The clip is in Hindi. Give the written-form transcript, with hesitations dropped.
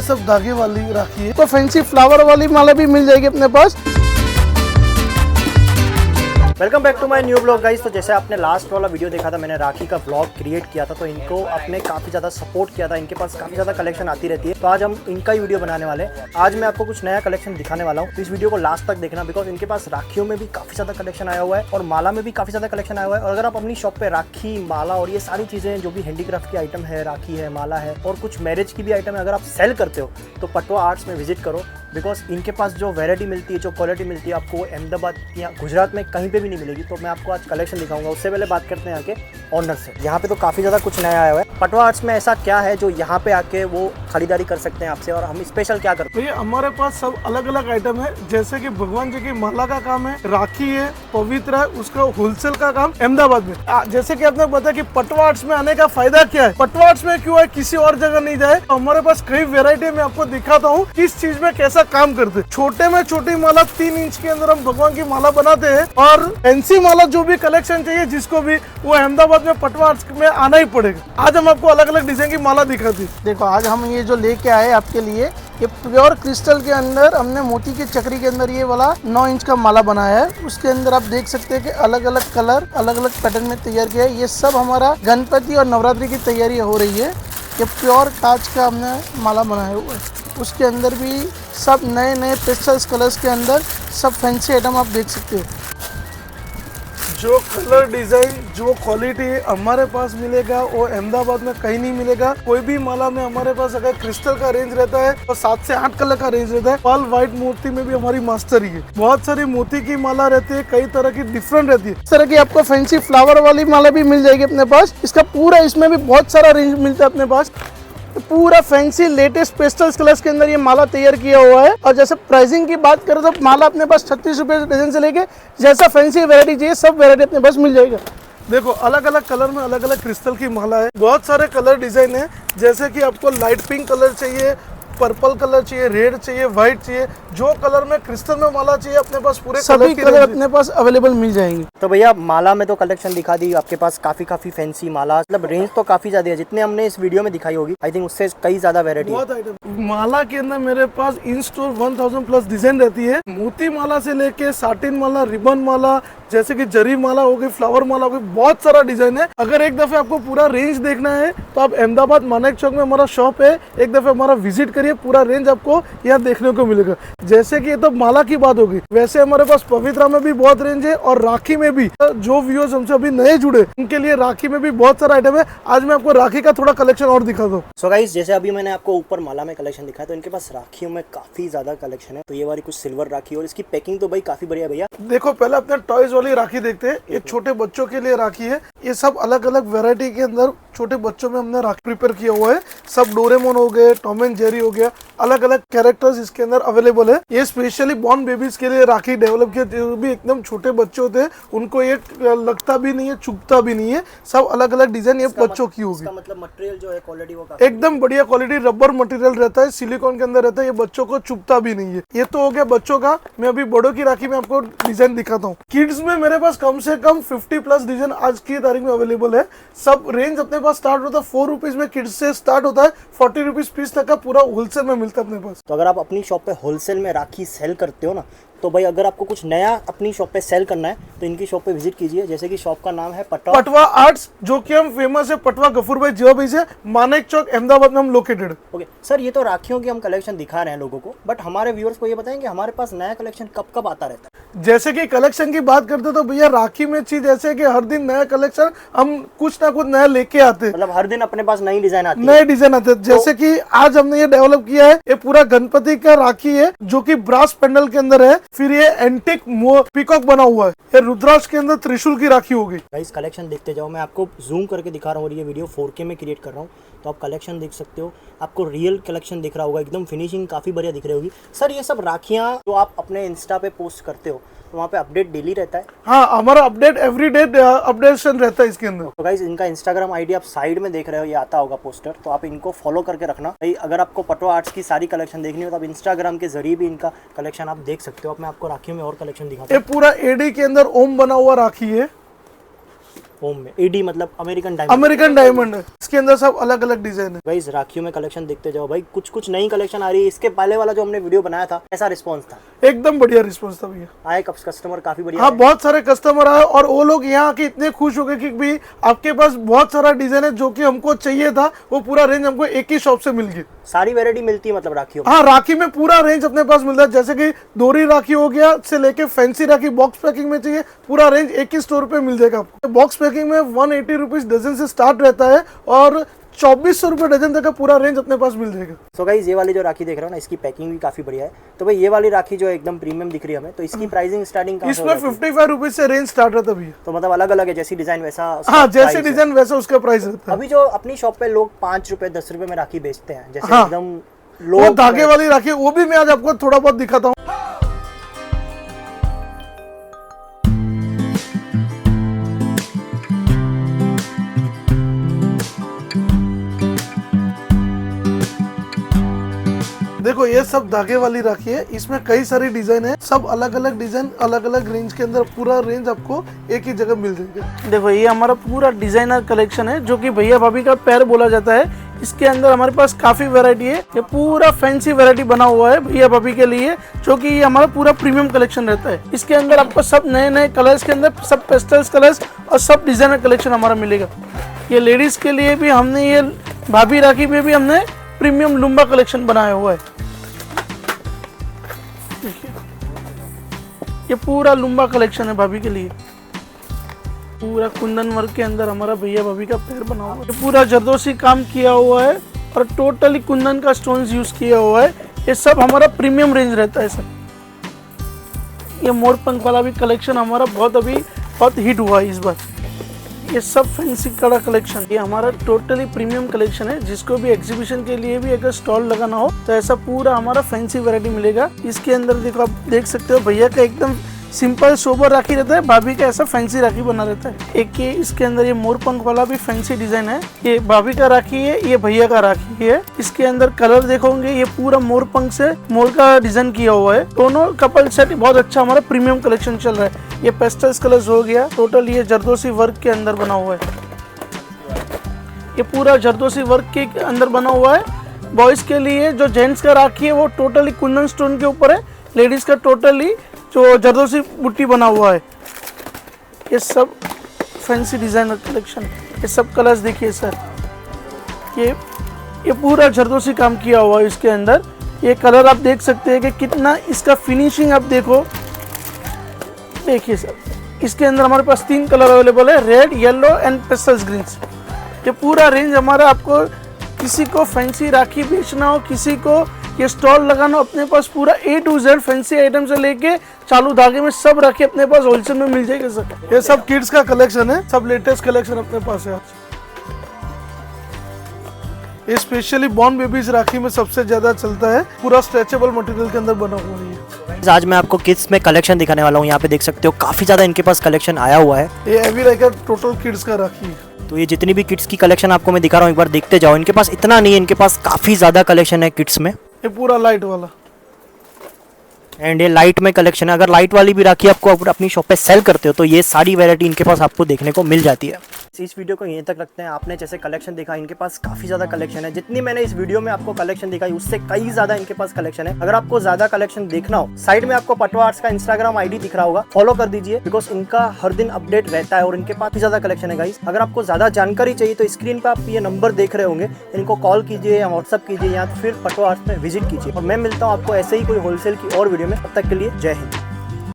सब धागे वाली राखी है। तो फैंसी फ्लावर वाली माला भी मिल जाएगी अपने पास। Welcome back to my new blog guys. तो जैसे आपने लास्ट वाला वीडियो देखा था, मैंने राखी का ब्लॉग क्रिएट किया था, तो इनको आपने काफ़ी ज़्यादा सपोर्ट किया था। इनके पास काफ़ी ज़्यादा कलेक्शन आती रहती है, तो आज हम इनका ही वीडियो बनाने वाले हैं। आज मैं आपको कुछ नया कलेक्शन दिखाने वाला हूँ, तो इस वीडियो को लास्ट तक देखना, बिकॉज इनके पास राखियों में भी काफ़ी ज़्यादा कलेक्शन आया हुआ है और माला में भी काफ़ी ज़्यादा कलेक्शन आया हुआ है। और अगर आप अपनी शॉप पर राखी, माला और ये सारी चीज़ें जो भी हैंडीक्राफ्ट की आइटम है, राखी है, माला है और कुछ मैरिज की भी आइटम है, अगर आप सेल करते हो तो पटवा आर्ट्स में विजिट करो। बिकॉज इनके पास जो वैरायटी मिलती है, जो क्वालिटी मिलती है, आपको अहमदाबाद या गुजरात में कहीं पे भी नहीं मिलेगी। तो मैं आपको आज कलेक्शन दिखाऊंगा। उससे पहले बात करते हैं यहाँ के ऑनर से। यहाँ पे तो काफ़ी ज़्यादा कुछ नया आया हुआ है। पटवा आर्ट्स में ऐसा क्या है जो यहाँ पे आके वो खरीदारी कर सकते हैं आपसे, और हम स्पेशल क्या करते हैं? तो ये हमारे पास सब अलग अलग आइटम है, जैसे कि भगवान जी की माला का काम है, राखी है, पवित्र है, उसका होलसेल का काम अहमदाबाद में। जैसे कि आपने बताया कि पटवा आर्ट्स में आने का फायदा क्या है, पटवा आर्ट्स में क्यों है, किसी और जगह नहीं जाए। तो हमारे पास कई वेरायटी में आपको दिखाता हूँ किस चीज में कैसा काम करते। छोटे में छोटी माला 3 इंच के अंदर हम भगवान की माला बनाते हैं, और फैंसी माला जो भी कलेक्शन चाहिए जिसको भी, वो अहमदाबाद में पटवा आर्ट्स में आना ही पड़ेगा। आज हम आपको अलग अलग डिजाइन की माला दिखाती है। देखो आज हम ये जो लेके आए आपके लिए, ये प्योर क्रिस्टल के अंदर हमने मोती की चक्री के अंदर ये वाला 9 इंच का माला बनाया है। उसके अंदर आप देख सकते हैं कि अलग अलग कलर, अलग अलग पैटर्न में तैयार किया है। ये सब हमारा गणपति और नवरात्रि की तैयारी हो रही है। ये प्योर कांच का हमने माला बनाया हुआ है। उसके अंदर भी सब नए नए पेस्टल्स कलर्स के अंदर सब फैंसी आइटम आप देख सकते हो। जो कलर डिजाइन, जो क्वालिटी हमारे पास मिलेगा वो अहमदाबाद में कहीं नहीं मिलेगा। कोई भी माला में हमारे पास अगर क्रिस्टल का रेंज रहता है तो 7 से 8 कलर का रेंज रहता है। पर्ल व्हाइट मोती में भी हमारी मास्टरी है। बहुत सारी मोती की माला रहती है, कई तरह की डिफरेंट रहती है। इस तरह की आपको फैंसी फ्लावर वाली माला भी मिल जाएगी अपने पास। इसका पूरा, इसमें भी बहुत सारा रेंज मिलता है अपने पास। पूरा फैंसी लेटेस्ट पेस्टल्स कलर्स के अंदर ये माला तैयार किया हुआ है। और जैसे प्राइसिंग की बात करें तो माला अपने पास 36 रुपए डजन से लेके जैसा फैंसी वैरायटी चाहिए सब वैरायटी अपने पास मिल जाएगा। देखो अलग अलग कलर में अलग अलग क्रिस्टल की माला है। बहुत सारे कलर डिजाइन है, जैसे कि आपको लाइट पिंक कलर चाहिए, पर्पल कलर चाहिए, रेड चाहिए, व्हाइट चाहिए, जो कलर में क्रिस्टल में माला चाहिए अपने पास पूरे सभी कलर अपने पास अवेलेबल मिल जाएंगे। तो भैया माला में तो कलेक्शन दिखा दी आपके पास, काफी फैंसी माला, मतलब रेंज तो काफी ज्यादा है। जितने हमने इस वीडियो में दिखाई होगी आई थिंक उससे कई ज्यादा वैरायटी है। माला के अंदर मेरे पास इन स्टोर 1000 प्लस डिजाइन रहती है। मोती माला से लेके साटिन माला, रिबन माला, जैसे कि जरी माला हो गई, फ्लावर माला हो गई, बहुत सारा डिजाइन है। अगर एक दफे आपको पूरा रेंज देखना है तो आप अहमदाबाद मानेक चौक में हमारा शॉप है, एक दफे हमारा विजिट करिए, पूरा रेंज आपको यहाँ देखने को मिलेगा। जैसे कि ये तो माला की बात होगी, वैसे हमारे पास पवित्रा में भी बहुत रेंज है और राखी में भी। जो व्यूअर्स हमसे अभी नए जुड़े उनके लिए राखी में भी बहुत सारा आइटम है। आज मैं आपको राखी का थोड़ा कलेक्शन और दिखा दूं। सो गाइस, जैसे अभी मैंने आपको ऊपर माला में कलेक्शन दिखाया, तो इनके पास राखियों में काफी ज्यादा कलेक्शन है। तो ये वाली कुछ सिल्वर राखी, और इसकी पैकिंग तो भाई काफी बढ़िया भैया। देखो पहले अपने टॉयज वाली राखी देखते हैं। ये छोटे बच्चों के लिए राखी है। ये सब अलग अलग वैरायटी के अंदर छोटे बच्चों में हमने राखी प्रिपेयर किया हुआ है। सब डोरेमोन हो गए, टॉम एंड जेरी हो गया, अलग अलग कैरेक्टर्स इसके अंदर अवेलेबल है। ये स्पेशली बॉर्न बेबीज के लिए राखी डेवलप किया, जो भी एकदम छोटे बच्चे होते हैं उनको ये लगता भी नहीं है, चुभता भी नहीं है। सब अलग अलग डिजाइन ये बच्चों की होगी। मतलब मटेरियल जो है क्वालिटी वो एकदम बढ़िया क्वालिटी, रबर मटेरियल रहता है, सिलिकॉन के अंदर रहता है, ये बच्चों को चुभता भी नहीं है। ये तो हो गया बच्चों का। मैं अभी बड़ों की राखी में आपको डिजाइन दिखाता हूँ। किड्स में मेरे पास कम से कम 50 प्लस डिजाइन आज की तारीख में अवेलेबल है। सब रेंज अपने पास स्टार्ट होता है 4 रुपीज में, किड्स से स्टार्ट होता है 40 रुपीज पीस तक का पूरा होलसेल में मिलता है अपने पास। तो अगर आप अपनी शॉप पे होलसेल में राखी सेल करते हो ना, तो भाई अगर आपको कुछ नया अपनी शॉप पे सेल करना है तो इनकी शॉप पे विजिट कीजिए। जैसे कि शॉप का नाम है पटवा आर्ट्स, जो कि हम फेमस है पटवा गफूर भाई जीवा भाई से, मानेक चौक अहमदाबाद में हम लोकेटेड। ओके सर, ये तो राखियों की हम कलेक्शन दिखा रहे हैं लोगों को, बट हमारे व्यूअर्स को ये बताएं कि हमारे पास नया कलेक्शन कब कब आता रहता है। जैसे कि कलेक्शन की बात करते तो भैया राखी में चीज ऐसे कि हर दिन नया कलेक्शन हम कुछ ना कुछ नया लेके आते हैं। मतलब हर दिन अपने पास नई डिजाइन आती है, नए डिजाइन आते हैं। जैसे कि आज हमने ये डेवलप किया है, ये पूरा गणपति का राखी है जो कि ब्रास पेंडल के अंदर है। फिर ये एंटीक पीकॉक बना हुआ है, ये रुद्राक्ष के अंदर त्रिशूल की राखी होगी। गाइस कलेक्शन देखते जाओ, मैं आपको जूम करके दिखा रहा हूँ और ये वीडियो 4K में क्रिएट कर रहा हूँ, तो आप कलेक्शन देख सकते हो। आपको रियल कलेक्शन दिख रहा होगा, एकदम फिनिशिंग काफी बढ़िया दिख रही होगी। सर ये सब राखियाँ जो आप अपने इंस्टा पे पोस्ट करते हो, तो वहाँ पे अपडेट डेली रहता है? हाँ, हमारा अपडेट एवरी डे अपडेशन रहता है इसके अंदर। तो गाइस इनका इंस्टाग्राम आईडी आप साइड में देख रहे हो, ये आता होगा पोस्टर, तो आप इनको फॉलो करके रखना भाई। अगर आपको पटवा आर्ट्स की सारी कलेक्शन देखनी हो तो आप इंस्टाग्राम के जरिए भी इनका कलेक्शन आप देख सकते हो। अब मैं आपको राखियों में और कलेक्शन दिखाता हूँ। ये पूरा एडी के अंदर ओम बना हुआ राखी है। होम में एडी मतलब अमेरिकन डायमंड। अमेरिकन डायमंड है, इसके अंदर सब अलग अलग डिजाइन है। गाइस राखियों में कलेक्शन देखते जाओ भाई, कुछ कुछ नई कलेक्शन आ रही है। इसके पहले वाला जो हमने वीडियो बनाया था ऐसा रिस्पांस था, एकदम बढ़िया रिस्पॉन्स था भैया। आए कस्टमर काफी बढ़िया हाँ, है। बहुत सारे कस्टमर आए और वो लोग यहाँ के इतने खुश हो गए कि भाई आपके पास बहुत सारा डिजाइन है, जो कि हमको चाहिए था वो पूरा रेंज हमको एक ही शॉप से मिल गई। सारी वैरायटी मिलती है मतलब राखियों में। हाँ, राखी में पूरा रेंज अपने पास मिलता है, जैसे कि दोरी राखी हो गया से लेके फैंसी राखी, बॉक्स पैकिंग में चाहिए पूरा रेंज एक ही स्टोर पे मिल जाएगा आपको। बॉक्स पैकिंग में 180 रुपीज डजन से स्टार्ट रहता है और 2400 रुपए डजन तक का पूरा रेंज अपने पास मिल जाएगा। सो गाइस ये वाली जो राखी देख रहे हो ना, इसकी पैकिंग भी काफी बढ़िया है। तो भाई ये वाली राखी जो एकदम प्रीमियम दिख रही है हमें, तो इसकी प्राइसिंग स्टार्टिंग कहाँ से इसमें हो जाती है? 55 रुपीज से रेंज स्टार्ट रहता है भैया। तो मतलब अलग अलग है, जैसी डिजाइन वैसा उसका हाँ, जैसे price है। डिजाइन वैसा उसका प्राइस रहता है। अभी जो अपनी शॉप पे लोग 5 रुपए 10 रुपए में राखी बेचते हैं, जैसे हाँ। एकदम वो लोग धागे वाली राखी, वो भी मैं आज आपको थोड़ा बहुत दिखाता हूँ। देखो ये सब धागे वाली राखी है, इसमें कई सारी डिजाइन है, सब अलग अलग डिजाइन अलग अलग रेंज के अंदर, पूरा रेंज आपको एक ही जगह मिल जाएगा। देखो ये हमारा पूरा डिजाइनर कलेक्शन है, जो कि भैया भाभी का पैर बोला जाता है। इसके अंदर हमारे पास काफी वैरायटी है, ये पूरा फैंसी वैरायटी बना हुआ है भैया भाभी के लिए, जो कि ये हमारा पूरा प्रीमियम कलेक्शन रहता है। इसके अंदर आपको सब नए नए कलर्स के अंदर सब पेस्टल्स कलर्स और सब डिजाइनर कलेक्शन हमारा मिलेगा। ये लेडीज के लिए भी हमने, ये भाभी राखी में भी हमने प्रीमियम लुम्बा कलेक्शन बनाया हुआ है। ये पूरा लुम्बा कलेक्शन है भाभी के लिए, पूरा कुंदन वर्क के अंदर हमारा भैया भाभी का पैर बना हुआ है। ये पूरा जरदोसी काम किया हुआ है और टोटली कुंदन का स्टोन्स यूज किया हुआ है। ये सब हमारा प्रीमियम रेंज रहता है सब। ये मोर पंख वाला भी कलेक्शन हमारा बहुत हिट हुआ है इस बार। ये सब फैंसी कड़ा कलेक्शन, ये हमारा टोटली प्रीमियम कलेक्शन है। जिसको भी एग्जीबिशन के लिए भी अगर स्टॉल लगाना हो तो ऐसा पूरा हमारा फैंसी वैरायटी मिलेगा। इसके अंदर देखो, आप देख सकते हो भैया का एकदम सिंपल सोबर राखी रहता है, भाभी का ऐसा फैंसी राखी बना रहता है। एक ये इसके अंदर ये मोर पंख वाला भी फैंसी डिजाइन है, ये भाभी का राखी है, ये भैया का राखी है। इसके अंदर कलर देखोगे, ये पूरा मोर पंख से मोर का डिजाइन किया हुआ है। दोनों कपल सेट बहुत अच्छा हमारा प्रीमियम कलेक्शन चल रहा है। ये पेस्टल्स कलर्स हो गया, टोटल ये जरदोसी वर्क के अंदर बना हुआ है। ये पूरा जरदोसी वर्क के अंदर बना हुआ है। बॉयज के लिए जो जेंट्स का राखी है वो टोटली कुंदन स्टोन के ऊपर है, लेडीज का टोटली जो जरदोसी बुट्टी बना हुआ है। ये सब फैंसी डिजाइनर कलेक्शन, ये सब कलर्स देखिए सर, ये पूरा जरदोसी काम किया हुआ है इसके अंदर। ये कलर आप देख सकते हैं कि कितना इसका फिनिशिंग आप देखो, देखिए सर। इसके अंदर हमारे पास 3 कलर अवेलेबल है, red, yellow and pastels greens. ये पूरा रेंज हमारा, आपको किसी को फैंसी राखी बेचना हो, किसी को ये स्टॉल लगाना, अपने पास पूरा A to Z fancy item से लेके चालू धागे में सब राखी अपने पास होलसेल में मिल जाएगा सर। ये सब किड्स का कलेक्शन है, सब लेटेस्ट कलेक्शन अपने पास है। ये स्पेशली बॉर्न बेबीज राखी में सबसे ज्यादा चलता है, पूरा स्ट्रेचेबल मटेरियल के अंदर बना हुआ है। आज मैं आपको किड्स में कलेक्शन दिखाने वाला हूँ। यहाँ पे देख सकते हो काफी ज्यादा इनके पास कलेक्शन आया हुआ है। ये एवी राइकर टोटल किड्स का राखी है। तो ये जितनी भी किड्स की कलेक्शन आपको मैं दिखा रहा हूँ, एक बार देखते जाओ। इनके पास इतना नहीं है, इनके पास काफी ज्यादा कलेक्शन है किड्स में। ये पूरा लाइट वाला, एंड ये लाइट में कलेक्शन है। अगर लाइट वाली भी राखी आपको अपनी शॉप पे सेल करते हो तो ये सारी वैरायटी इनके पास आपको देखने को मिल जाती है। इस वीडियो को यहीं तक रखते हैं। आपने जैसे कलेक्शन देखा, इनके पास काफी ज्यादा कलेक्शन है। जितनी मैंने इस वीडियो में आपको कलेक्शन दिखाई, उससे कई ज्यादा इनके पास कलेक्शन है। अगर आपको ज्यादा कलेक्शन देखना हो, साइड में आपको पटवा आर्ट्स का इंस्टाग्राम आईडी दिख रहा होगा, फॉलो कर दीजिए, बिकॉज इनका हर दिन अपडेट रहता है और इनके पास काफी ज्यादा कलेक्शन है गाइस। अगर आपको ज्यादा जानकारी चाहिए तो स्क्रीन पर आप ये नंबर देख रहे होंगे, इनको कॉल कीजिए या व्हाट्सअप कीजिए या फिर पटवा आर्ट्स में विजिट कीजिए। और मैं मिलता हूँ आपको ऐसे ही कोई होलसेल की और वीडियो में। तब तक के लिए जय हिंद।